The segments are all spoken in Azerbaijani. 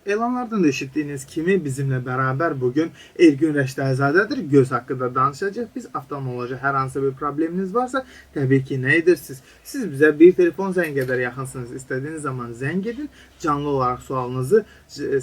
Elanlardan da eşitdiyiniz kimi bizimle beraber bugün Ergün Rəşdəlizadədir. Göz haqqında danışacağıq. Biz oftalmoloji hər hansı bir probleminiz varsa, təbii ki, nə edirsiniz? Siz bizə bir telefon zəng edər yaxınsınız. İstədiyiniz zaman zəng edin. Canlı olaraq sualınızı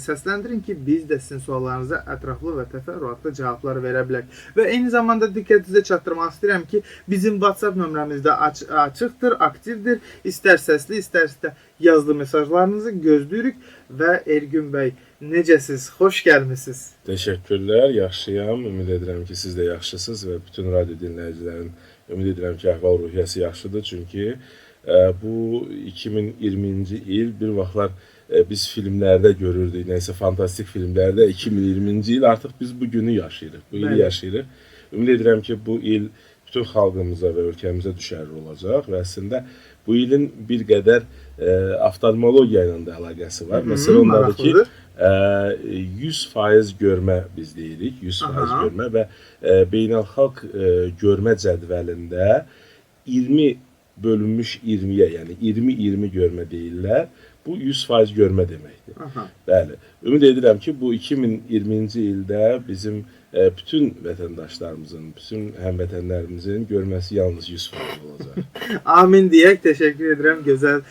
səsləndirin ki, biz də sizin suallarınıza ətraflı və təfərrüatlı cavablar verə bilək. Və eyni zamanda diqqətinizə çatdırmaq istəyirəm ki, bizim WhatsApp nömrəmiz də açıqdır, aktivdir. İstər səsli, istərsə yazılı mesajlarınızı gözləyirik. Və Ergün bəy, necəsiz? Xoş gəlmisiniz. Teşekkürler, yaxşıyam. Ümid edirəm ki, siz də yaxşısınız və bütün radyo dinləyicilərin ümid edirəm ki, əhval-ruhiyyəsi yaxşıdır. Çünki bu 2020-ci il bir vaxtlar biz filmlərdə görürdük, nəysə fantastik filmlərdə 2020-ci il artıq biz bu günü yaşayırıq, bu ili yaşayırıq. Ümid edirəm ki, bu il bütün xalqımıza və ölkəmizə düşərli olacaq və əslində bu ilin bir qədər oftalmologiya ilə də əlaqəsi var. Məsələn, ondadır ki, 100% görmə biz deyirik, 100% görmə və beynəlxalq görmə cədvəlində 20 bölünmüş 20-yə, yəni 20-20 görmə deyirlər. Bu 100% görmə deməkdir. Bəli. Ümid edirəm ki, bu 2020-ci ildə bizim bütün vətəndaşlarımızın, bütün həmvətənlərimizin görməsi yalnız 100% olacaq. Amin deyək, təşəkkür edirəm gözəl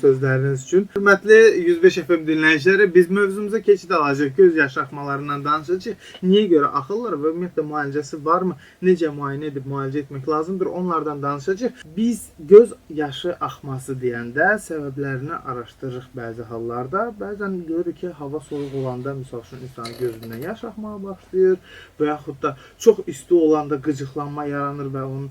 sözləriniz üçün. Hörmətli 105 FM dinləyiciləri, biz mövzumuza keçid alacaq. Göz yaşartmalarından danışacağıq. Niyə görə axırlar və ümumiyyətlə müalicəsi varmı? Necə müayinə edib müalicə etmək lazımdır? Onlardan danışacağıq. Biz göz yaşı axması deyəndə səbəblərini araşdırırıq bəzi hallarda. Bəzən görürük ki, hava soyuq olanda, misal üçün, insanın gözündən yaş axmağa başlayır və yaxud da çox isti olanda qıcıqlanma yaranır və onun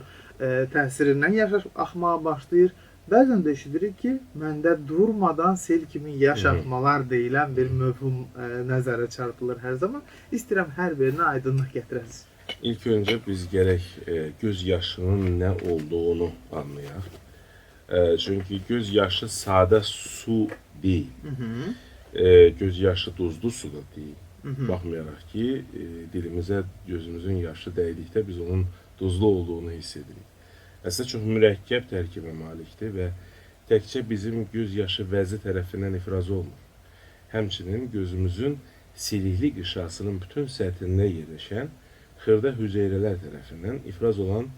təsirindən yaş axmağa başlayır. Bəzən də eşidirik ki, məndə durmadan sel kimi yaş axmalar deyilən bir mövhum nəzərə çarpılır hər zaman. İstəyirəm hər birinə aydınlıq gətirəsiniz. İlk öncə biz gərək göz yaşının nə olduğunu anlayaq. Çünki göz yaşı sadə su deyil. Göz yaşı duzlu su da deyil. Baxmayaraq ki, dilimizə gözümüzün yaşı dəydikdə biz onun duzlu olduğunu hiss edirik. Əslində çox mürəkkəb tərkibə malikdir və təkcə bizim göz yaşı vəzi tərəfindən ifraz olmur. Həmçinin gözümüzün silikli qışasının bütün səthində yerləşən xırda hüceyrələr tərəfindən ifraz olan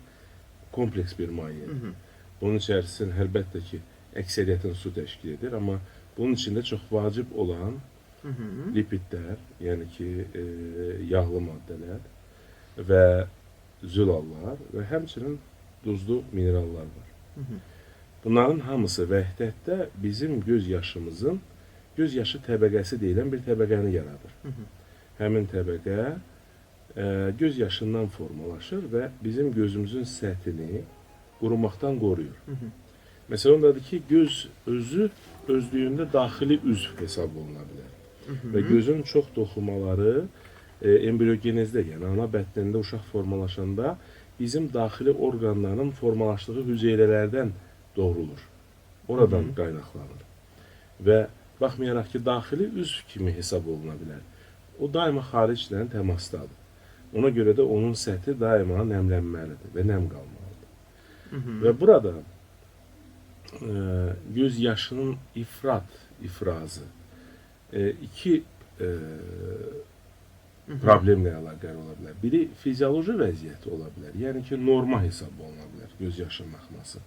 kompleks bir mayedir. Bunun içərisində əlbəttə ki, əksəriyyətin su təşkil edir, amma bunun içində çox vacib olan lipidlər, yəni ki, yağlı maddələr və zülallar və həmçinin duzlu minerallar var. Bunların hamısı vəhdətdə bizim göz yaşımızın göz yaşı təbəqəsi deyilən bir təbəqəni yaradır. Həmin təbəqə göz yaşından formalaşır və bizim gözümüzün səthini qurumaqdan qoruyur. Məsələn, ondadır ki, göz özü özlüyündə daxili üzv hesab oluna bilər. Və gözün çox toxumaları embriogenezdə, yəni ana bətnində uşaq formalaşanda bizim daxili orqanların formalaşdığı hüceyrələrdən doğrulur. Oradan qaynaqlanır. Və baxmayaraq ki, daxili üzv kimi hesab oluna bilər. O daima xariclə təmasdadır. Ona görə də onun səthi daima nəmlənməlidir və nəm qalmalıdır. Və burada göz yaşının ifrazı iki problemlə əlaqəli ola bilər. Biri fizioloji vəziyyəti ola bilər, yəni ki, norma hesab oluna bilər göz yaşının axması.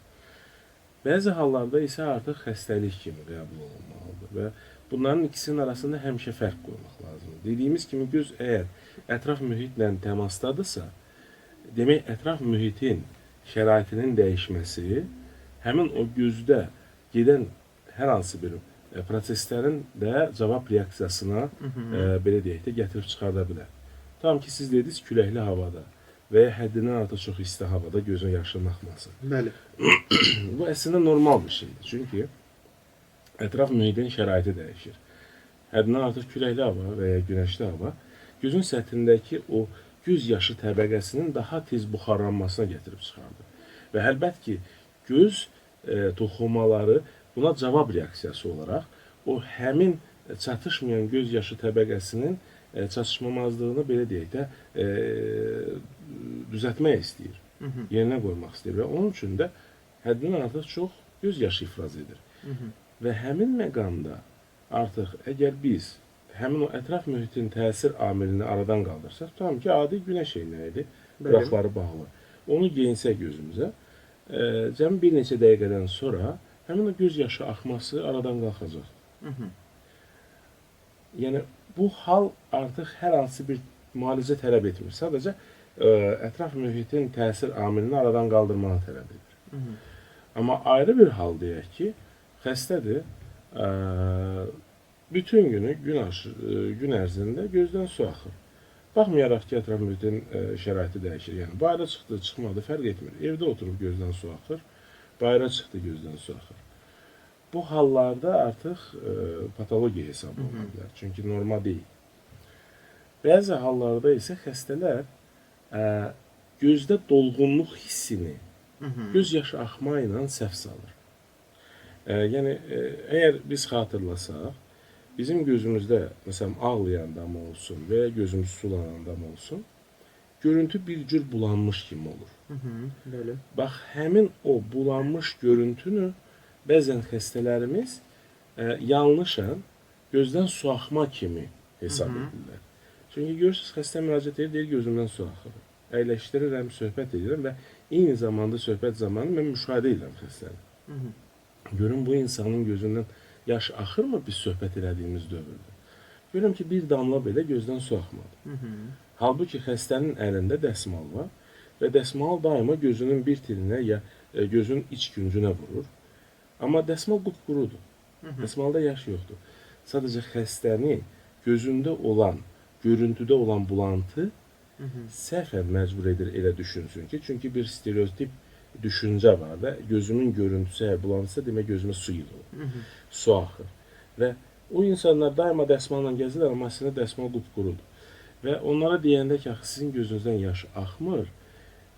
Bəzi hallarda isə artıq xəstəlik kimi qəbul olunmalıdır və bunların ikisinin arasında həmişə fərq qoymaq lazımdır. Dediyimiz kimi, göz əgər ətraf mühitlə təmasdadırsa, demək ətraf mühitin şəraitinin dəyişməsi həmin o gözdə gedən hər hansı bir proseslərin də cavab reaksiyasına belə deyək də gətirib çıxarda bilər. Tam ki, siz dediniz küləkli havada və ya həddindən artıq çox isti havada gözün yaşının axması. Bəli. Bu əslində normal bir şeydir. Çünki ətraf mühitin şəraiti dəyişir. Həddindən artıq küləkli hava və ya günəşli hava gözün səthindəki o göz yaşı təbəqəsinin daha tez buxarlanmasına gətirib çıxardır. Və əlbət ki, göz toxumaları buna cavab reaksiyası olaraq o həmin çatışmayan göz yaşı təbəqəsinin çatışmamazlığını belə deyək də düzəltmək istəyir. Yerinə qoymaq istəyir və onun üçün də həddindən artıq çox göz yaşı ifraz edir. Və həmin məqamda artıq əgər biz həmin o ətraf mühitin təsir amilini aradan qaldırsaq, tamam ki, adi günəş eynəyidir, Bəli. qıraqları bağlı. Onu geyinsək gözümüzə, cəmi bir neçə dəqiqədən sonra həmin o göz yaşı axması aradan qalxacaq. Yəni, bu hal artıq hər hansı bir müalicə tələb etmir. Sadəcə, ətraf mühitin təsir amilini aradan qaldırmağı tələb edir. Amma ayrı bir hal deyək ki, xəstədir, bütün günü gün ərzində gözdən su axır. Baxmayaraq ki, ətraf mühitin şəraiti dəyişir. Yəni, bayra çıxdı, çıxmadı, fərq etmir. Evdə oturub gözdən su axır, bayra çıxdı, gözdən su axır. Bu hallarda artıq patologiya hesab oluna bilər. Çünki normal deyil. Bəzi hallarda isə xəstələr gözdə dolğunluq hissini göz yaşı axma ilə səhv salır. Yəni, əgər biz xatırlasaq, bizim gözümüzdə, məsələn, ağlayan dam olsun və ya gözümüz sulanan dam olsun, görüntü bir cür bulanmış kimi olur. Bəli. Bax, həmin o bulanmış görüntünü bəzən xəstələrimiz yanlışən gözdən su axma kimi hesab edirlər. Çünki görürsünüz, xəstə müraciət edir, deyir, gözümdən su axır. Əyləşdirirəm, söhbət edirəm və eyni zamanda söhbət zamanı mən müşahidə edirəm xəstəni. Görün, bu insanın gözündən yaş axırmı biz söhbət elədiyimiz dövrdə? Görürəm ki, bir damla belə gözdən su axmadı. Halbuki xəstənin əlində dəsmal var və dəsmal daima gözünün bir tilinə ya gözün iç küncünə vurur. Amma dəsmal qupqurudur. Dəsmalda yaş yoxdur. Sadəcə xəstəni gözündə olan, görüntüdə olan bulantı səhvən məcbur edir elə düşünsün ki, çünki bir stereotip düşüncə var və gözümün görüntüsü əgər bulantısa, demək gözümə su yığılır, su axır. Və o insanlar daima dəsmalla gəzirlər, amma əslində dəsmal qupqurudur. Və onlara deyəndə ki, sizin gözünüzdən yaş axmır,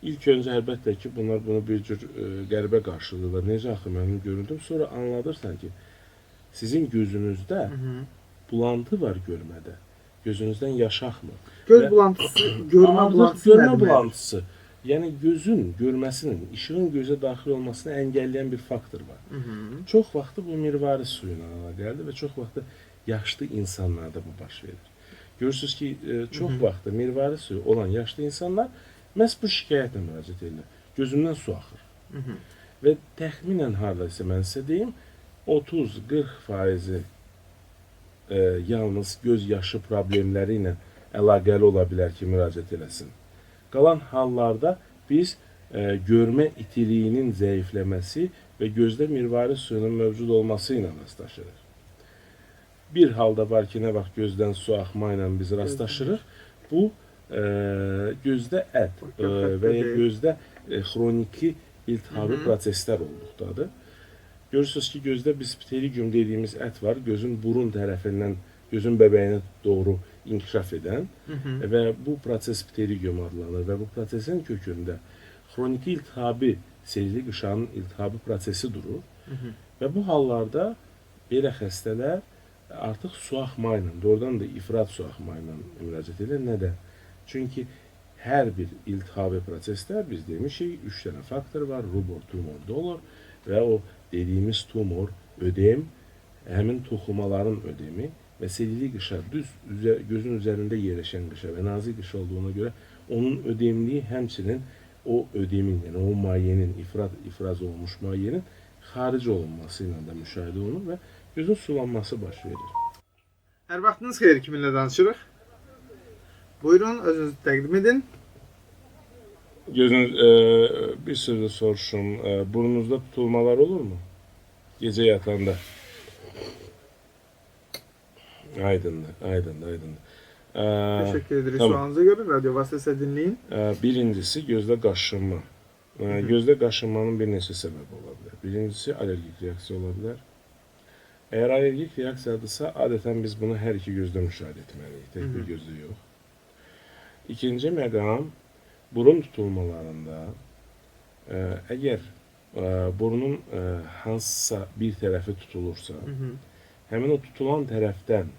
ilk öncə əlbəttə ki, bunlar bunu bir cür qəribə qarşılırlar. Necə axır mənim görüntüm? Sonra anladırsan ki, sizin gözünüzdə bulantı var görmədə. Gözünüzdən yaş axmır. Göz bulantısı, görmə bulantısı görmə nədir? bulantısı. Yəni gözün görməsinin, işığın gözə daxil olmasını əngəlləyən bir faktor var. Çox vaxtı bu mirvari suyu ilə əlaqəlidir və çox vaxtı yaşlı insanlarda bu baş verir. Görürsünüz ki, çox vaxtı mirvari suyu olan yaşlı insanlar məhz bu şikayətlə müraciət edirlər. Gözümdən su axır. Və təxminən hardasa mən sizə deyim, 30-40% yalnız göz yaşı problemləri ilə əlaqəli ola bilər ki, müraciət eləsin. Qalan hallarda biz görmə itiliyinin zəifləməsi və gözdə mirvari suyunun mövcud olması ilə rastlaşırıq. Bir halda var ki, nə vaxt gözdən su axma ilə biz rastlaşırıq, bu gözdə ət və ya gözdə xroniki iltihabi proseslər olduqdadır. Görürsünüz ki, gözdə biz pterygium dediyimiz ət var, gözün burun tərəfindən, gözün bəbəyinə doğru inkişaf edən və bu proses pterygium adlanır və bu prosesin kökündə xroniki iltihabi, selülik qışanın iltihabi prosesi durur və bu hallarda belə xəstələr artıq su axma ilə, doğrudan da ifrat su axma ilə müraciət edir. Nədən? Çünki hər bir iltihabi prosesdə biz demişik, 3 dənə faktor var, rubor, tumor, dolor və o dediyimiz tumor, ödem, həmin toxumaların ödemi və selülik qışa, düz gözün üzərində yerləşən qışa və nazik qışa olduğuna görə onun ödemliyi həmçinin o ödemin, yəni o mayenin, ifraz olmuş mayenin xaric olunması ilə də müşahidə olunur və gözün sulanması baş verir. Hər vaxtınız xeyir, kiminlə danışırıq? Buyurun, özünüzü təqdim edin. Gözünüz, bir sözü soruşum, burnunuzda tutulmalar olur mu? Gecə yatanda. Aydındır. Teşekkür ederiz tamam. sualınıza göre. Radyo vasıtasıyla dinleyin. Birincisi gözdə qaşınma. Gözdə qaşınmanın bir neçə səbəbi ola bilər. Birincisi alergik reaksiya ola bilər. Əgər alergik reaksiyadırsa, adətən biz bunu hər iki gözdə müşahidə etməliyik, tək bir gözdə yox. İkinci məqam, burun tutulmalarında əgər burnun hansısa bir tərəfi tutulursa, həmin o tutulan tərəfdən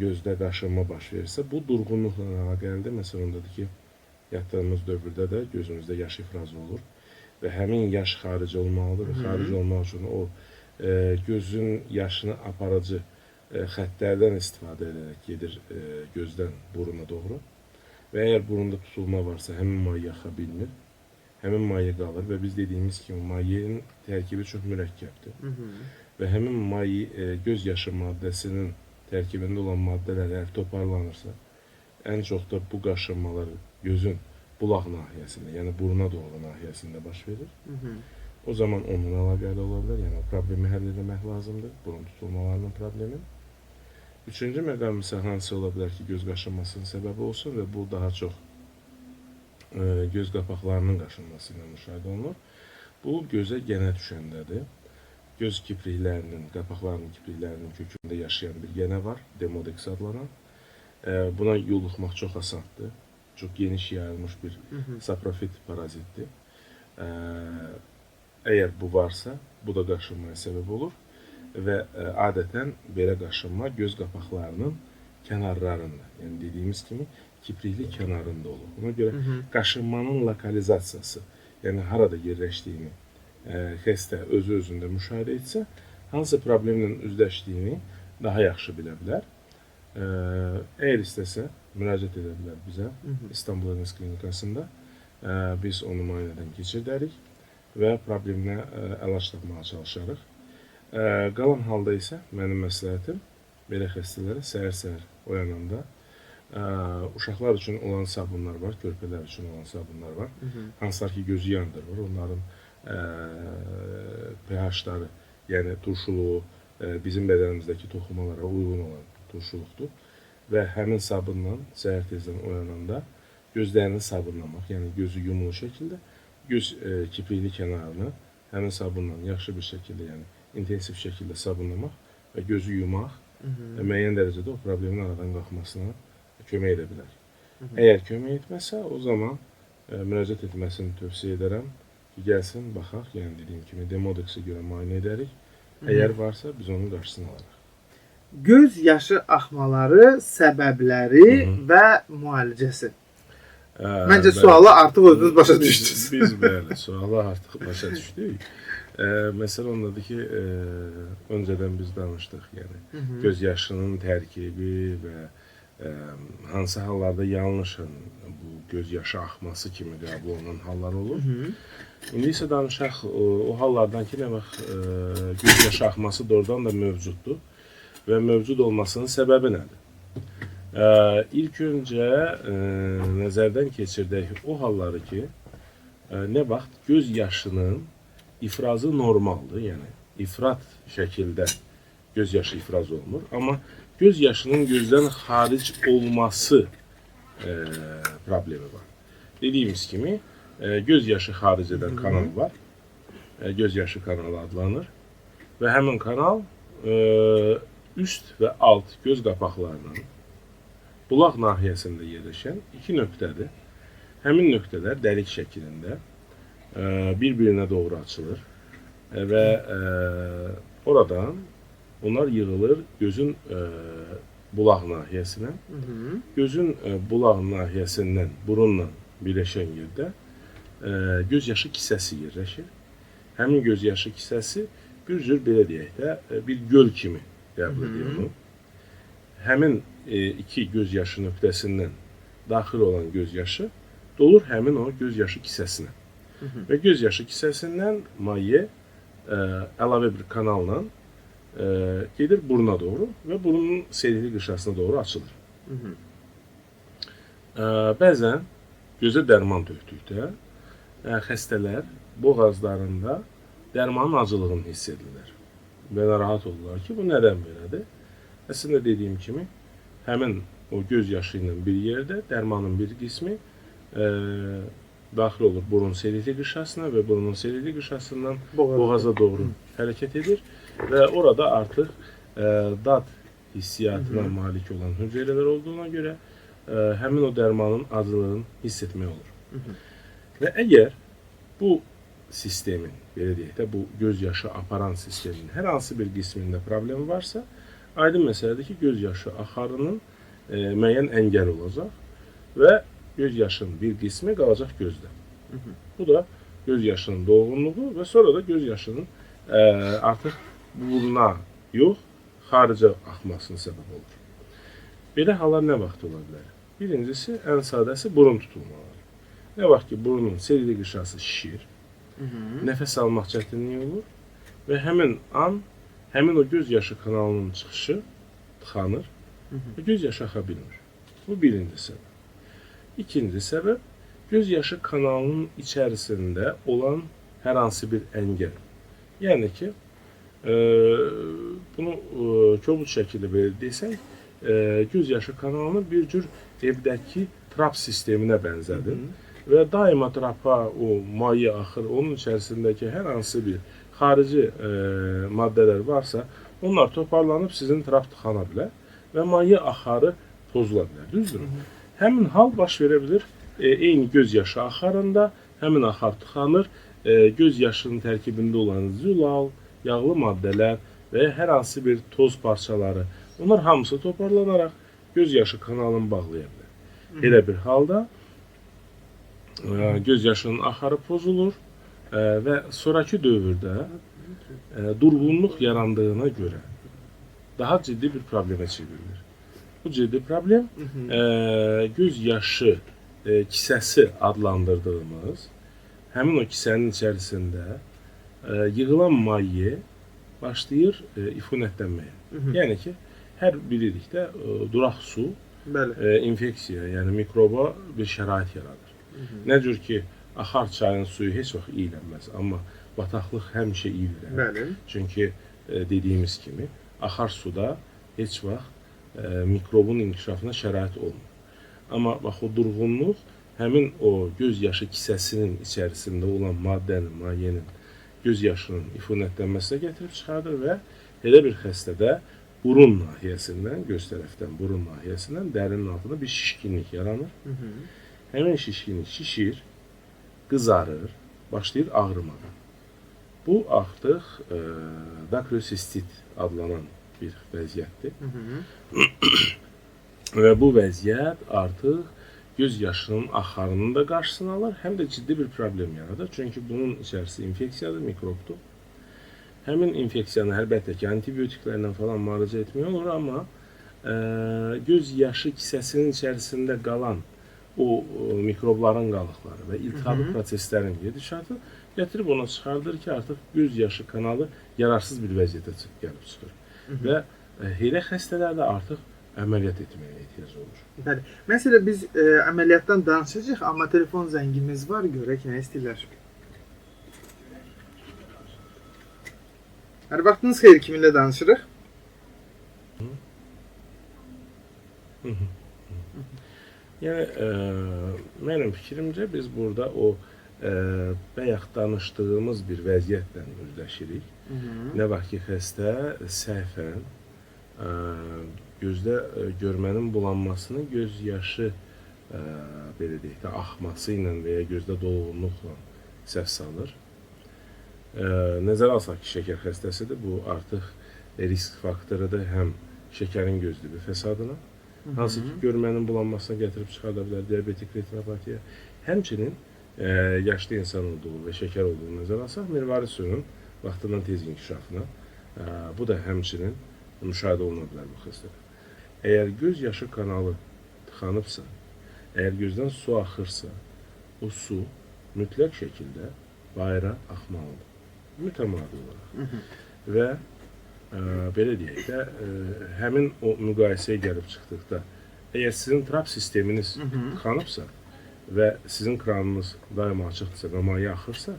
gözdə qaşınma baş verirsə, bu durğunluqla əlaqəlidir. Məsələn, ondadır ki, yatdığımız dövrdə də gözümüzdə yaş ifrazı olur və həmin yaş xaric olmalıdır və xaric olmaq üçün o gözün yaşını aparıcı xəttlərdən istifadə edərək gedir gözdən buruna doğru. Və əgər burunda tutulma varsa, həmin maye yaxa bilmir. Həmin maye qalır və biz dediyimiz kimi mayenin tərkibi çox mürəkkəbdir. Və həmin maye göz yaşı maddəsinin tərkibində olan maddələr əgər toparlanırsa, ən çox da bu qaşınmalar gözün bulaq nahiyəsində, yəni buruna doğru nahiyəsində baş verir. O zaman onunla əlaqəli ola bilər, yəni o problemi həll etmək lazımdır, burun tutulmalarının problemi. Üçüncü məqam isə hansı ola bilər ki, göz qaşınmasının səbəbi olsun və bu daha çox göz qapaqlarının qaşınması ilə müşahidə olunur. Bu gözə gənə düşəndədir. Göz kipriklərinin, qapaqlarının kipriklərinin kökündə yaşayan bir gənə var, demodex adlanan. Buna yoluxmaq çox asandır. Çox geniş yayılmış bir saprofit parazitdir. Əgər bu varsa, bu da qaşınmaya səbəb olur və adətən belə qaşınma göz qapaqlarının kənarlarında, yəni dediyimiz kimi kiprikli kənarında olur. Buna görə qaşınmanın lokalizasiyası, yəni harada yerləşdiyini xəstə özü-özündə müşahidə etsə, hansı problemlə üzləşdiyini daha yaxşı bilə bilər. Əgər istəsə, müraciət edə bilər bizə İstanbul Ernest Klinikasında. Biz onu müayinədən keçirdərik və probleminə əlac tapmağa çalışarıq. Qalan halda isə mənim məsləhətim belə xəstələrə səhər-səhər oyananda uşaqlar üçün olan sabunlar var, körpələr üçün olan sabunlar var. Hansılar ki, gözü yandırır, onların pH-ları, yəni turşuluğu bizim bədənimizdəki toxumalara uyğun olan turşuluqdur. Və həmin sabunla səhər tezdən oyananda gözlərini sabunlamaq, yəni gözü yumulu şəkildə göz kiprikli kənarını həmin sabunla yaxşı bir şəkildə, yəni intensiv şəkildə sabunlamaq və gözü yumaq müəyyən dərəcədə o problemin aradan qalxmasına kömək edə bilər. Əgər kömək etməsə, o zaman müraciət etməsini tövsiyə edərəm ki, gəlsin, baxaq, yəni dediyim kimi demodexə görə müayinə edərik. Əgər varsa, biz onun qarşısını alarıq. Göz yaşı axmaları, səbəbləri və müalicəsi. Məncə sualı artıq özünüz başa düşdünüz. Biz bəli, sualı artıq başa düşdük. Məsələ ondadır ki, öncədən biz danışdıq, yəni göz yaşının tərkibi və hansı hallarda yanlışın bu göz yaşı axması kimi qəbul olunan hallar olur. İndi isə danışaq o hallardan ki, nə vaxt göz yaşı axması doğrudan da mövcuddur və mövcud olmasının səbəbi nədir? İlk öncə nəzərdən keçirdək o halları ki, nə vaxt göz yaşının ifrazı normaldır, yəni ifrat şəkildə göz yaşı ifraz olunur, amma göz yaşının gözdən xaric olması problemi var. Dediyimiz kimi, göz yaşı xaric edən kanal var, göz yaşı kanalı adlanır və həmin kanal üst və alt göz qapaqlarının bulaq nahiyəsində yerləşən iki nöqtədir. Həmin nöqtələr dəlik şəklində bir-birinə doğru açılır və oradan onlar yığılır gözün bulaq nahiyəsinə. Gözün bulaq nahiyəsindən burunla birləşən yerdə göz yaşı kisəsi yerləşir. Həmin göz yaşı kisəsi bir cür, belə deyək də, bir göl kimi qəbul edir onu. Həmin iki göz yaşı nöqtəsindən daxil olan göz yaşı dolur həmin o göz yaşı kisəsinə. Və göz yaşı kisəsindən maye əlavə bir kanalla gedir buruna doğru və burunun selili qışasına doğru açılır. Bəzən gözə dərman tökdükdə xəstələr boğazlarında dərmanın acılığını hiss edirlər və narahat olurlar ki, bu nədən belədir? Əslində dediyim kimi, həmin o göz yaşı ilə bir yerdə dərmanın bir qismi daxil olur burun selili qışasına və burunun selili qışasından boğaza doğru hərəkət edir və orada artıq dad hissiyatına malik olan hüceyrələr olduğuna görə həmin o dərmanın acılığını hiss etmək olur. Və əgər bu sistemin, belə deyək də, bu göz yaşı aparan sistemin hər hansı bir qismində problem varsa, aydın məsələdir ki, göz yaşı axarının müəyyən əngəl olacaq və göz yaşının bir qismi qalacaq gözdə. Bu da göz yaşının dolğunluğu və sonra da göz yaşının artıq buruna yox, xaricə axmasına səbəb olur. Belə hallar nə vaxt ola bilər? Birincisi, ən sadəsi burun tutulmaları. Nə vaxt ki, burunun selülik qışası şişir, nəfəs almaq çətinliyi olur və həmin an, həmin o göz yaşı kanalının çıxışı tıxanır və göz yaşı axa bilmir. Bu birinci səbəb. İkinci səbəb, göz yaşı kanalının içərisində olan hər hansı bir əngəl. Yəni ki, bunu kobud şəkildə belə desək, göz yaşı kanalını bir cür evdəki trap sisteminə bənzədir. Və daima trapa o maye axır, onun içərisindəki hər hansı bir xarici maddələr varsa, onlar toparlanıb sizin trap tıxana bilər və maye axarı pozula bilər, düzdür? Həmin hal baş verə bilir, eyni göz yaşı axarında həmin axar tıxanır, göz yaşının tərkibində olan zülal, yağlı maddələr və hər hansı bir toz parçaları, onlar hamısı toparlanaraq göz yaşı kanalını bağlaya bilər. Elə bir halda göz yaşının axarı pozulur və sonraki dövrdə durğunluq yarandığına görə daha ciddi bir problemə çevrilir. Bu ciddi problem göz yaşı kisəsi adlandırdığımız həmin o kisənin içərisində yığılan maye başlayır ifunətlənməyə. Yəni ki, hər bililikdə duraq su infeksiya, yəni mikroba bir şərait yaradır. Nə cür ki, axar çayın suyu heç vaxt iyilənməz, amma bataqlıq həmişə iyilənir. Çünki dediyimiz kimi, axar suda heç vaxt mikrobun inkişafına şərait olmur. Amma bax, o durğunluq həmin o göz yaşı kisəsinin içərisində olan maddənin, mayenin göz yaşının ifunətlənməsinə gətirib çıxardır və elə bir xəstədə burun nahiyəsindən, göz tərəfdən burun nahiyəsindən dərinin altında bir şişkinlik yaranır. Həmin şişkinlik şişir, qızarır, başlayır ağrımağa. Bu artıq dakrosistit adlanan bir vəziyyətdir. Və bu vəziyyət artıq göz yaşının axarının da qarşısını alır, həm də ciddi bir problem yaradır. Çünki bunun içərisi infeksiyadır, mikrobdur. Həmin infeksiyanı əlbəttə ki, antibiotiklərlə falan müalicə etmək olur, amma göz yaşı kisəsinin içərisində qalan o mikrobların qalıqları və iltihabi proseslərin gedişatı gətirib ona çıxardır ki, artıq göz yaşı kanalı yararsız bir vəziyyətə gəlib çıxır. Və elə xəstələrdə artıq əməliyyat etməyə ehtiyac olur. Bəli. Məsələn, biz əməliyyatdan danışacağıq, amma telefon zəngimiz var, görək nə istəyirlər. Hər vaxtınız xeyir, kiminlə danışırıq? Yəni, mənim fikrimcə biz burada o bayaq danışdığımız bir vəziyyətlə üzləşirik. Nə vaxt ki, xəstə səhvən gözdə görmənin bulanmasını göz yaşı belə deyək də, axması ilə və ya gözdə dolğunluqla səhv salır. Nəzərə alsaq ki, şəkər xəstəsidir, bu artıq risk faktorudur həm şəkərin gözlü bir fəsadına, hansı ki, görmənin bulanmasına gətirib çıxarda bilər diabetik retinopatiya. Həmçinin yaşlı insan olduğu və şəkər olduğunu nəzərə alsaq, mirvari suyunun vaxtından tez inkişafına, bu da həmçinin müşahidə oluna bilər bu xəstədə. Əgər göz yaşı kanalı tıxanıbsa, əgər gözdən su axırsa, o su mütləq şəkildə bayıra axmalıdır. Mütəmadi olaraq. Və belə deyək də, həmin o müqayisəyə gəlib çıxdıqda, əgər sizin trap sisteminiz tıxanıbsa və sizin kranınız daima açıqdırsa və maye axırsa,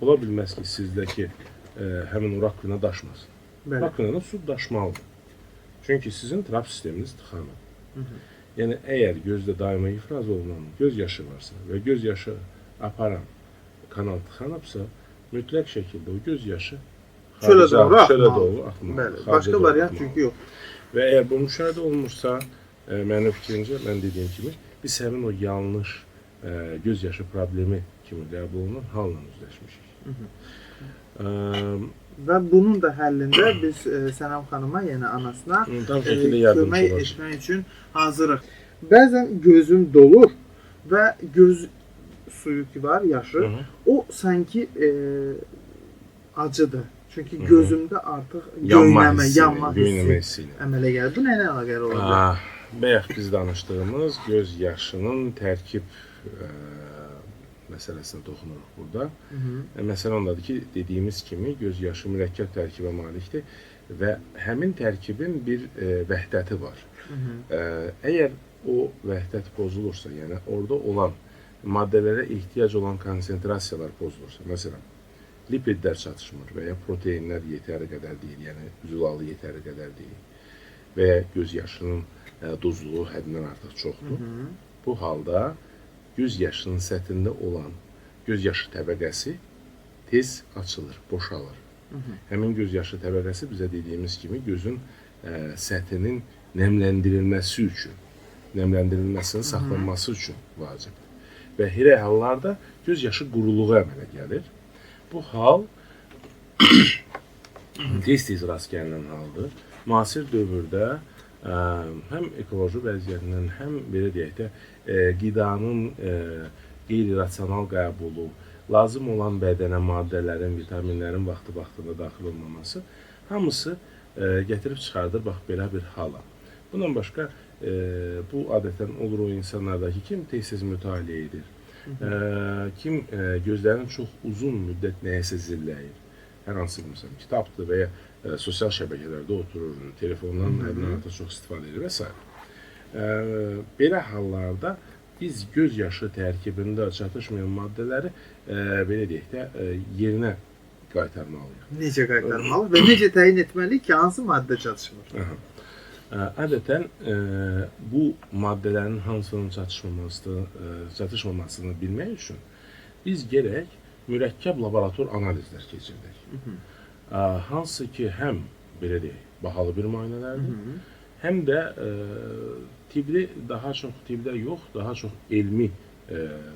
ola bilməz ki, sizdəki həmin o rakvina daşmasın. Rakvinada su daşmalıdır. Çünki sizin trap sisteminiz tıxanır. Yəni, əgər gözdə daima ifraz olunan göz yaşı varsa və göz yaşı aparan kanal tıxanıbsa, mütləq şəkildə o göz yaşı çölə doğru axmalıdır. Başqa variant çünki yox. Və əgər bu müşahidə olunmursa, mənim fikrimcə, mən dediyim kimi, biz həmin o yanlış göz yaşı problemi kimi qəbul olunan halla üzləşmişik. Və bunun da həllində biz Sənəm xanıma, yəni anasına kömək etmək üçün hazırıq. Bəzən gözüm dolur və göz suyu ki var, yaşı, o sanki acıdır. Çünki gözümdə artıq yanma göynəmə hissi hissi ilə. əmələ gəlir. Bu nə ilə əlaqəli ola bilər? Bayaq biz danışdığımız göz yaşının tərkib məsələsinə toxunuruq burada. Məsələ ondadır ki, dediyimiz kimi göz yaşı mürəkkəb tərkibə malikdir və həmin tərkibin bir vəhdəti var. Əgər o vəhdət pozulursa, yəni orada olan maddələrə ehtiyac olan konsentrasiyalar pozulursa, məsələn, lipidlər çatışmır və ya proteinlər yetəri qədər deyil, yəni zülalı yetəri qədər deyil və ya göz yaşının duzluğu həddindən artıq çoxdur. Bu halda göz yaşının səthində olan göz yaşı təbəqəsi tez açılır, boşalır. Həmin göz yaşı təbəqəsi bizə dediyimiz kimi gözün səthinin nəmləndirilməsi üçün, nəmləndirilməsinin saxlanması üçün vacibdir. Və elə hallarda göz yaşı quruluğu əmələ gəlir. Bu hal tez-tez rast gəlinən haldır. Müasir dövrdə həm ekoloji vəziyyətindən, həm belə deyək də qidanın qeyri-rasional qəbulu, lazım olan bədənə maddələrin, vitaminlərin vaxtında daxil olmaması hamısı gətirib çıxardır bax belə bir hala. Bundan başqa bu adətən olur o insanlardakı kim tez-tez mütaliə edir, kim gözlərini çox uzun müddət nəyəsə zilləyir, hər hansı bir kitabdır və ya sosial şəbəkələrdə oturur, telefondan həddindən artıq çox istifadə edir və s. Belə hallarda biz göz yaşı tərkibində çatışmayan maddələri belə deyək də yerinə qaytarmalıyıq. Necə qaytarmalı və necə təyin etməliyik ki, hansı maddə çatışmır? Adətən bu maddələrin hansının çatışmamasını bilmək üçün biz gərək mürəkkəb laborator analizlər keçirdik. Hansı ki, həm belə deyək, bahalı bir müayinələrdir, həm də tibdə yox, daha çox elmi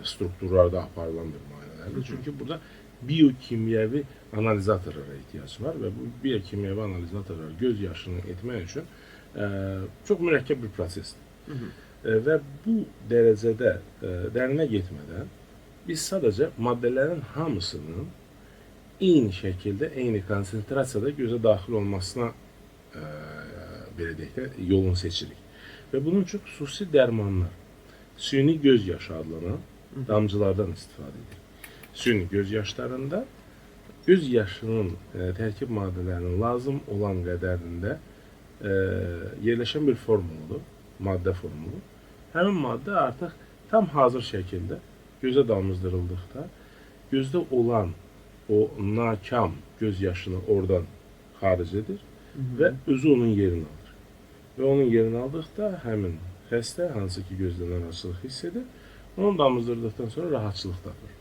strukturlarda aparılan bir müayinələrdir. Çünki burada biokimyəvi analizatorlara ehtiyac var və bu biokimyəvi analizatorlar göz yaşını etmək üçün çox mürəkkəb bir prosesdir. Və bu dərəcədə dərinə getmədən biz sadəcə maddələrin hamısının eyni şəkildə, eyni konsentrasiyada gözə daxil olmasına belə deyək də, yolunu seçirik. Və bunun üçün xüsusi dərmanlar, süni göz yaşı adlanan damcılardan istifadə edirik. Süni göz yaşlarında göz yaşının tərkib maddələrinin lazım olan qədərində yerləşən bir formuludur, maddə formulu. Həmin maddə artıq tam hazır şəkildə gözə damızdırıldıqda gözdə olan o nakam göz yaşını oradan xaric edir və özü onun yerini alır. Və onun yerini aldıqda həmin xəstə, hansı ki gözdən narahatçılıq hiss edir, onu damızdırdıqdan sonra rahatçılıq tapır.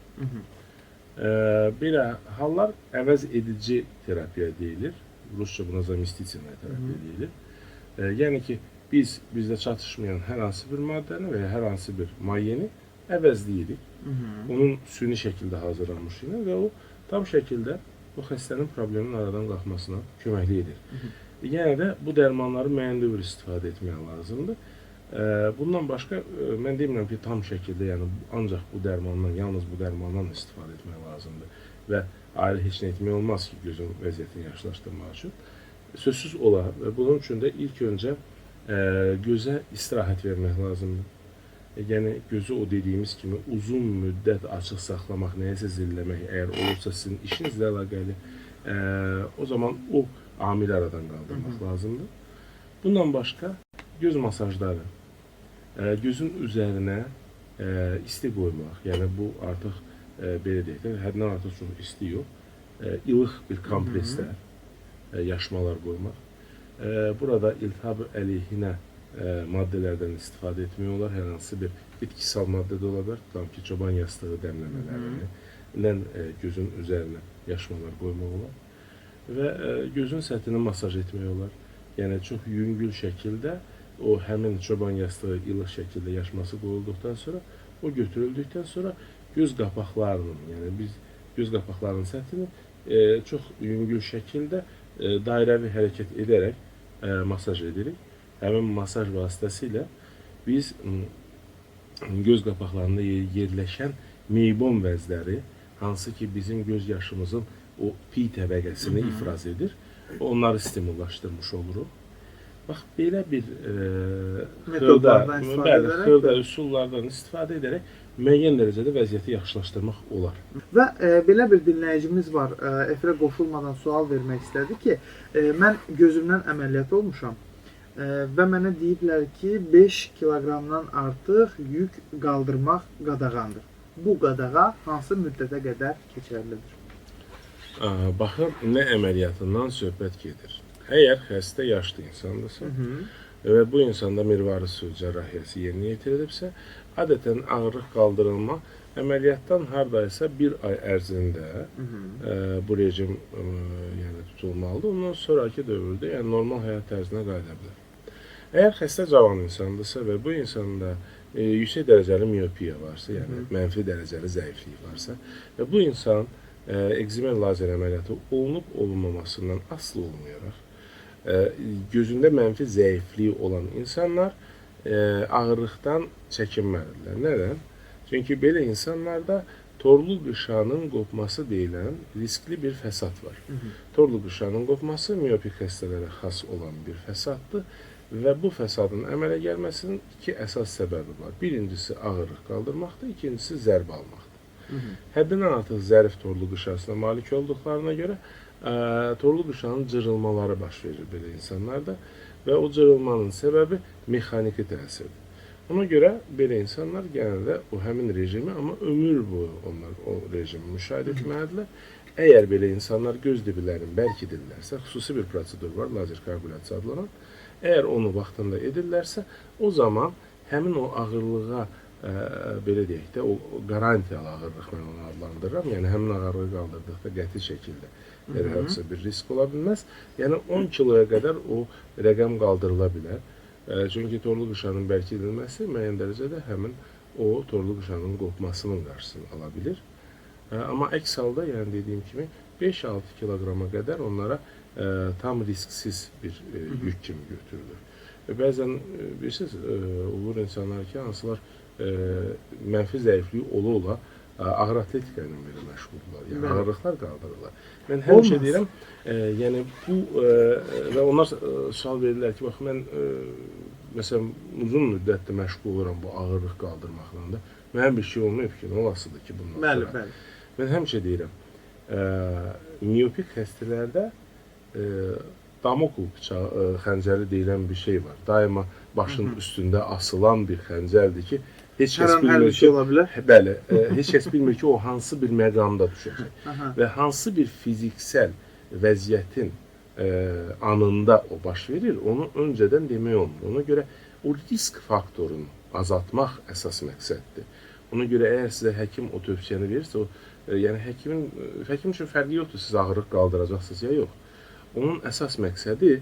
Belə hallar əvəz edici terapiya deyilir. Rusça buna zamestительная terapiya deyilir. Yəni ki, bizdə çatışmayan hər hansı bir maddəni və ya hər hansı bir mayyəni əvəzləyirik. Onun süni şəkildə hazırlanmış ilə və o tam şəkildə o xəstənin problemin aradan qalxmasına köməklik edir. Yəni də bu dərmanları müəyyən dövr istifadə etmək lazımdır. Bundan başqa, mən demirəm ki, tam şəkildə, yəni ancaq bu dərmandan, yalnız bu dərmandan istifadə etmək lazımdır və ayrı heç nə etmək olmaz ki, gözün vəziyyətini yaxşılaşdırmaq üçün. Sözsüz olar və bunun üçün də ilk öncə gözə istirahət vermək lazımdır. Yəni, gözü o dediyimiz kimi uzun müddət açıq saxlamaq, nəyəsə zilləmək, əgər olursa sizin işinizlə əlaqəli, o zaman o amili aradan qaldırmaq lazımdır. Bundan başqa, göz masajları, gözün üzərinə isti qoymaq, yəni bu artıq belə deyək də, həddindən artıq çox isti yox, ilıq bir kompreslər, yaşmalar qoymaq. Burada iltihab əleyhinə maddələrdən istifadə etmək olar, hər hansı bir bitkisel maddə də ola bilər, tam ki, çoban yastığı dəmləmələrindən gözün üzərinə yaşmalar qoymaq olar və gözün səthini masaj etmək olar. Yəni, çox yüngül şəkildə o həmin çoban yastığı ilıq şəkildə yaşması qoyulduqdan sonra, o götürüldükdən sonra göz qapaqlarının, yəni biz göz qapaqlarının səthini çox yüngül şəkildə dairəvi hərəkət edərək masaj edirik. Həmin masaj vasitəsilə biz göz qapaqlarında yerləşən meybom vəzləri, hansı ki bizim göz yaşımızın o pi təbəqəsini ifraz edir. Onları stimullaşdırmış oluruq. Bax, belə bir Metodlardan istifadə edərək xırda üsullardan istifadə edərək müəyyən dərəcədə vəziyyəti yaxşılaşdırmaq olar. Və belə bir dinləyicimiz var, efirə qoşulmadan sual vermək istədi ki, mən gözümdən əməliyyat olmuşam və mənə deyiblər ki, 5 kiloqramdan artıq yük qaldırmaq qadağandır. Bu qadağa hansı müddətə qədər keçərlidir? Baxın, nə əməliyyatından söhbət gedir. Əgər xəstə yaşlı insandırsa və bu insanda mirvari su cərrahiyyəsi yerinə yetirilibsə, adətən ağırlıq qaldırılma əməliyyatdan hardaysa bir ay ərzində bu rejim yəni tutulmalıdır. Ondan sonraki dövrdə yəni normal həyat tərzinə qayıda bilər. Əgər xəstə cavan insandırsa və bu insanda yüksək dərəcəli miyopiya varsa, yəni mənfi dərəcəli zəiflik varsa və bu insan ekzimen lazer əməliyyatı olunub-olunmamasından asılı olmayaraq gözündə mənfi zəifliyi olan insanlar ağırlıqdan çəkinməlidirlər. Nədən? Çünki belə insanlarda torlu qışanın qopması deyilən riskli bir fəsad var. Torlu qışanın qopması miyopik xəstələrə xas olan bir fəsaddır və bu fəsadın əmələ gəlməsinin iki əsas səbəbi var. Birincisi ağırlıq qaldırmaqdır, ikincisi zərbə almaqdır. Həddindən artıq zərif torlu qışasına malik olduqlarına görə torlu qışanın cırılmaları baş verir belə insanlarda və o cırılmanın səbəbi mexaniki təsirdir. Ona görə belə insanlar genəldə o həmin rejimi, amma ömür boyu onlar o rejimi müşahidə etməlidirlər. Əgər belə insanlar göz dibilərini bərkidirlərsə, xüsusi bir prosedur var, lazer koagulyasiya adlanan. Əgər onu vaxtında edirlərsə, o zaman həmin o ağırlığa belə deyək də, o qarantiyalı ağırlıq mən onu adlandırıram. Yəni, həmin ağırlığı qaldırdıqda qəti şəkildə hər hansı bir risk ola bilməz. Yəni, 10 kiloya qədər o rəqəm qaldırıla bilər. Çünki torlu qışanın bərkidilməsi müəyyən dərəcədə həmin o torlu qışanın qopmasının qarşısını ala bilir. Amma əks halda, yəni dediyim kimi, 5-6 kiloqrama qədər onlara tam risksiz bir yük kimi götürülür. Bəzən, bilirsiniz, olur insanlar ki, hansılar mənfi zəifliyi ola-ola ağır atletika ilə belə məşğuldurlar, yəni ağırlıqlar qaldırırlar. Mən həmişə deyirəm, yəni bu və onlar sual verirlər ki, bax, mən məsələn, uzun müddətdə məşğul oluram bu ağırlıq qaldırmaqla da, mənim bir şey olmayıb ki, nə olasıdır ki, bundan sonra. Mən həmişə deyirəm, miyopik xəstələrdə Damokl xəncəri deyilən bir şey var. Daima başın üstündə asılan bir xəncərdir ki, heç kəs bilmir ki, bəli, heç kəs bilmir ki, o hansı bir məqamda düşəcək və hansı bir fiziksel vəziyyətin anında o baş verir, onu öncədən demək olmur. Ona görə o risk faktorunu azaltmaq əsas məqsəddir. Ona görə əgər sizə həkim o tövsiyəni verirsə, yəni həkim üçün fərqi yoxdur, siz ağırlıq qaldıracaqsınız ya yox. Onun əsas məqsədi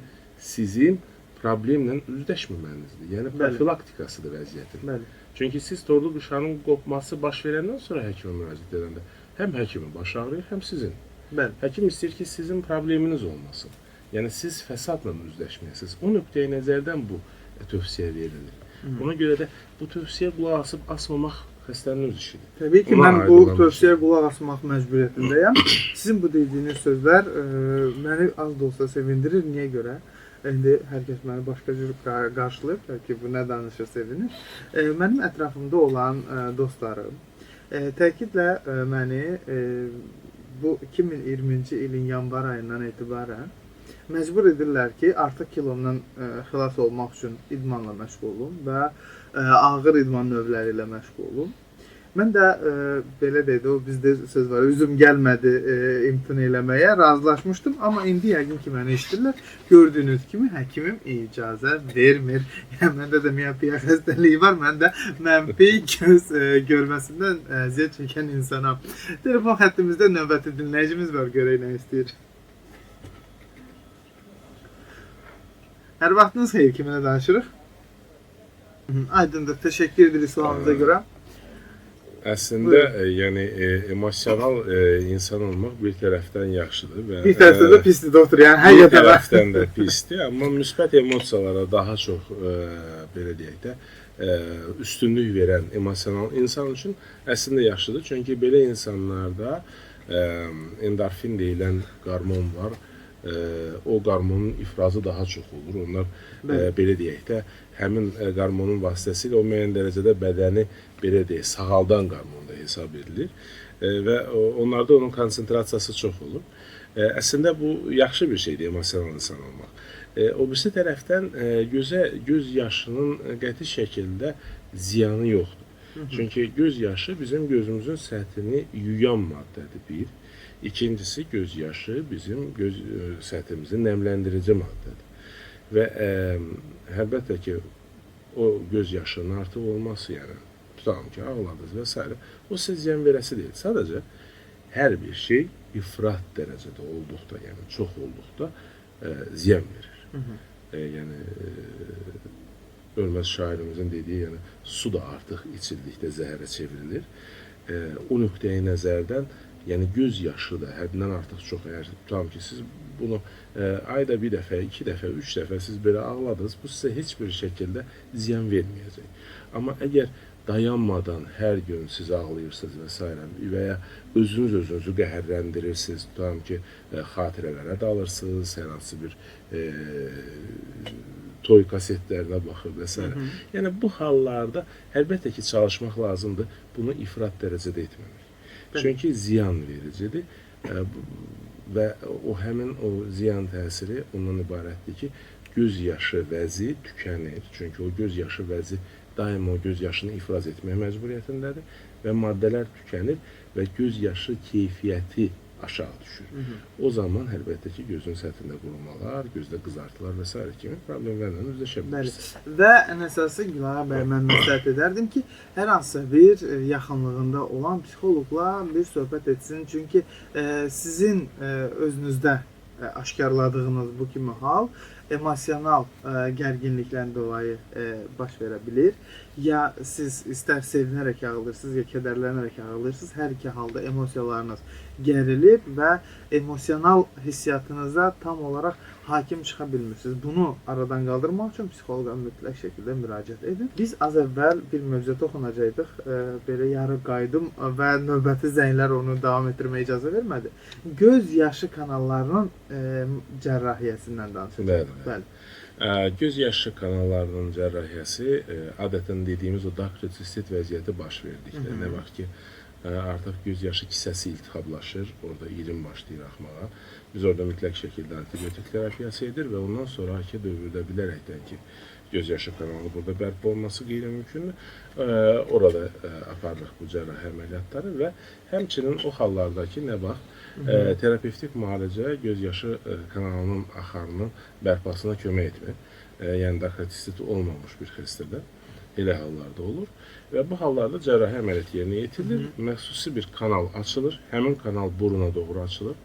sizin problemlə üzləşməmənizdir. Yəni, profilaktikasıdır vəziyyətin. Çünki siz torlu qışanın qopması baş verəndən sonra həkimə müraciət edəndə həm həkimin baş ağrıyır, həm sizin. Həkim istəyir ki, sizin probleminiz olmasın. Yəni, siz fəsadla üzləşməyəsiniz. O nöqteyi nəzərdən bu tövsiyə verilir. Ona görə də bu tövsiyə qulaq asıb asmamaq xəstənin öz işidir. Təbii ki, mən bu tövsiyəyə qulaq asmaq məcburiyyətindəyəm. Sizin bu dediyiniz sözlər məni az da olsa sevindirir. Niyə görə? İndi hər kəs məni başqa cür qarşılayıb ki, bu nə danışır, sevinir. Mənim ətrafımda olan dostlarım təkidlə məni bu 2020-ci ilin yanvar ayından etibarən məcbur edirlər ki, artıq kilomdan xilas olmaq üçün idmanla məşğul olum və ağır idman növləri ilə məşğul olum. Mən də belə dedi, o bizdə söz var, üzüm gəlmədi imtina eləməyə, razılaşmışdım. Amma indi yəqin ki, məni eşidirlər. Gördüyünüz kimi, həkimim icazə vermir. Yəni, məndə də miyopiya xəstəliyi var, mən də mənfi göz görməsindən əziyyət çəkən insanam. Telefon xəttimizdə növbəti dinləyicimiz var, görək nə istəyir. Hər vaxtınız xeyir, kiminlə danışırıq? Aydındır, təşəkkür edirik sualınıza görə. Əslində, yəni emosional insan olmaq bir tərəfdən yaxşıdır və bir tərəfdən də pisdir, doktor, yəni hər bir tərəfdən də pisdir, amma müsbət emosiyalara daha çox belə deyək də üstünlük verən emosional insan üçün əslində yaxşıdır. Çünki belə insanlarda endorfin deyilən qarmon var. O qarmonun ifrazı daha çox olur. Onlar belə deyək də, həmin qarmonun vasitəsilə o müəyyən dərəcədə bədəni belə deyək, sağaldan qarmon da hesab edilir və onlarda onun konsentrasiyası çox olur. Əslində bu yaxşı bir şeydir, emosional insan olmaq. O birisi tərəfdən göz yaşının qəti şəkildə ziyanı yoxdur. Çünki göz yaşı bizim gözümüzün səthini yuyan maddədir bir. İkincisi, göz yaşı bizim göz səthimizi nəmləndirici maddədir. Və əlbəttə ki, o göz yaşının artıq olması, yəni tutalım ki, ağladınız və s. o sizə ziyan verəsi deyil. Sadəcə hər bir şey ifrat dərəcədə olduqda, yəni çox olduqda ziyan verir. Yəni hörmətli şairimizin dediyi, yəni su da artıq içildikdə zəhərə çevrilir. O nöqteyi nəzərdən, yəni göz yaşı da həddindən artıq çox, əgər tutalım ki, siz bunu ayda bir dəfə, 2 dəfə, 3 dəfə siz belə ağladınız, bu sizə heç bir şəkildə ziyan verməyəcək. Amma əgər dayanmadan hər gün siz ağlayırsınız və s. və ya özünüzü qəhərləndirirsiniz, tutalım ki, xatirələrə dalırsınız, hər hansı bir toy kasetlərinə baxır və s. Yəni bu hallarda əlbəttə ki, çalışmaq lazımdır, bunu ifrat dərəcədə etməmək. Çünki ziyan vericidir və həmin o ziyan təsiri ondan ibarətdir ki, göz yaşı vəzi tükənir. Çünki o göz yaşı vəzi daima o göz yaşını ifraz etmək məcburiyyətindədir və maddələr tükənir və göz yaşı keyfiyyəti aşağı düşür. O zaman əlbəttə ki, gözün səthində qurumalar, gözdə qızartılar və s. kimi problemlərlə üzləşə bilirsiniz. Və ən əsası Gülara bəy, mən məsləhət edərdim ki, hər hansı bir yaxınlığında olan psixoloqla bir söhbət etsin. Çünki sizin özünüzdə aşkarladığınız bu kimi hal emosional gərginlikdən dolayı baş verə bilir. Ya siz istər sevinərək ağlayırsınız, ya kədərlənərək ağlayırsınız. Hər iki halda emosiyalarınız gərilib və emosional hissiyatınıza tam olaraq hakim çıxa bilmirsiniz. Bunu aradan qaldırmaq üçün psixoloqa mütləq şəkildə müraciət edin. Biz az əvvəl bir mövzuya toxunacaqdıq. Belə yarı qaydım və növbəti zənglər onu davam etdirməyə icazə vermədi. Göz yaşı kanallarının cərrahiyyəsindən danışacağıq. Bəli. Göz yaşı kanallarının cərrahiyyəsi adətən dediyimiz o daktrocistit vəziyyəti baş verdikdə, nə vaxt ki, artıq göz yaşı kisəsi iltihablaşır, orada irin başlayır axmağa. Biz orada mütləq şəkildə antibiotik terapiyası edir və ondan sonraki dövrdə bilərəkdən ki, göz yaşı kanalı burada bərpa olması qeyri-mümkündür. Orada aparırıq bu cərrahi əməliyyatları və həmçinin o hallardakı nə vaxt terapevtik müalicə göz yaşı kanalının axarının bərpasına kömək etmir. Yəni daktrocistit olmamış bir xəstədə elə hallarda olur. Və bu hallarda cərrahi əməliyyat yerinə yetirilir, məxsusi bir kanal açılır, həmin kanal buruna doğru açılır.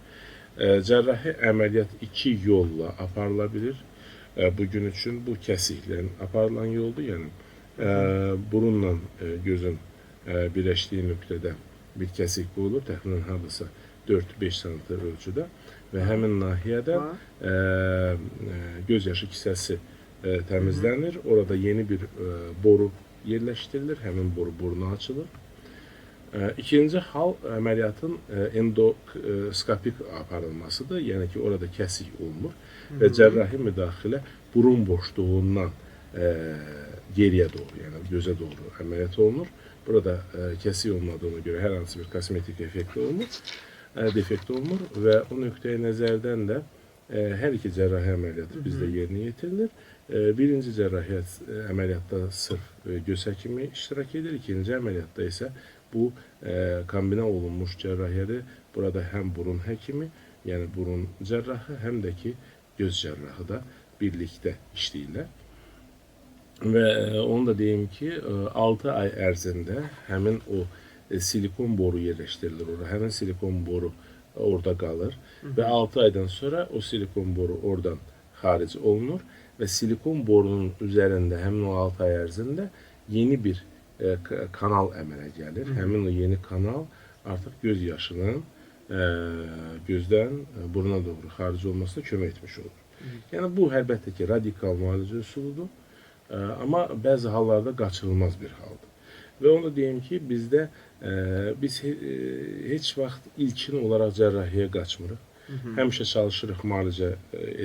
Cərrahi əməliyyat 2 yolla aparıla bilir. Bugün üçün bu kəsiklə aparılan yoldur, yəni burunla gözün birləşdiyi nöqtədə bir kəsik qoyulur, təxminən hardasa 4-5 sm ölçüdə və həmin nahiyədən göz yaşı kisəsi təmizlənir. Orada yeni bir boru yerləşdirilir, həmin boru buruna açılır. İkinci hal əməliyyatın endoskopik aparılmasıdır, yəni ki, orada kəsik olunur və cərrahi müdaxilə burun boşluğundan geriyə doğru, yəni gözə doğru əməliyyat olunur. Burada kəsik olmadığına görə hər hansı bir kosmetik defekt olunur və o nöqteyi nəzərdən də hər iki cərrahi əməliyyatı bizdə yerinə yetirilir. Birinci cərrahi əməliyyatda sırf göz həkimi iştirak edir, ikinci əməliyyatda isə bu kombinə olunmuş cərrahiyyədir. Burada həm burun həkimi, yəni burun cərrahı, həm də ki göz cərrahı da birlikdə işləyirlər. Və onu da deyim ki, 6 ay ərzində həmin o silikon boru yerləşdirilir orada. Həmin silikon boru orada qalır və 6 aydan sonra o silikon boru oradan xaric olunur və silikon borunun üzərində həmin o 6 ay ərzində yeni bir kanal əmələ gəlir. Həmin o yeni kanal artıq göz yaşının gözdən buruna doğru xaric olmasına kömək etmiş olur. Yəni bu əlbəttə ki, radikal müalicə üsuludur, amma bəzi hallarda qaçılmaz bir haldır. Və onu da deyim ki, bizdə biz heç vaxt ilkin olaraq cərrahiyyəyə qaçmırıq. Həmişə çalışırıq müalicə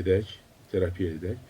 edək, terapiya edək.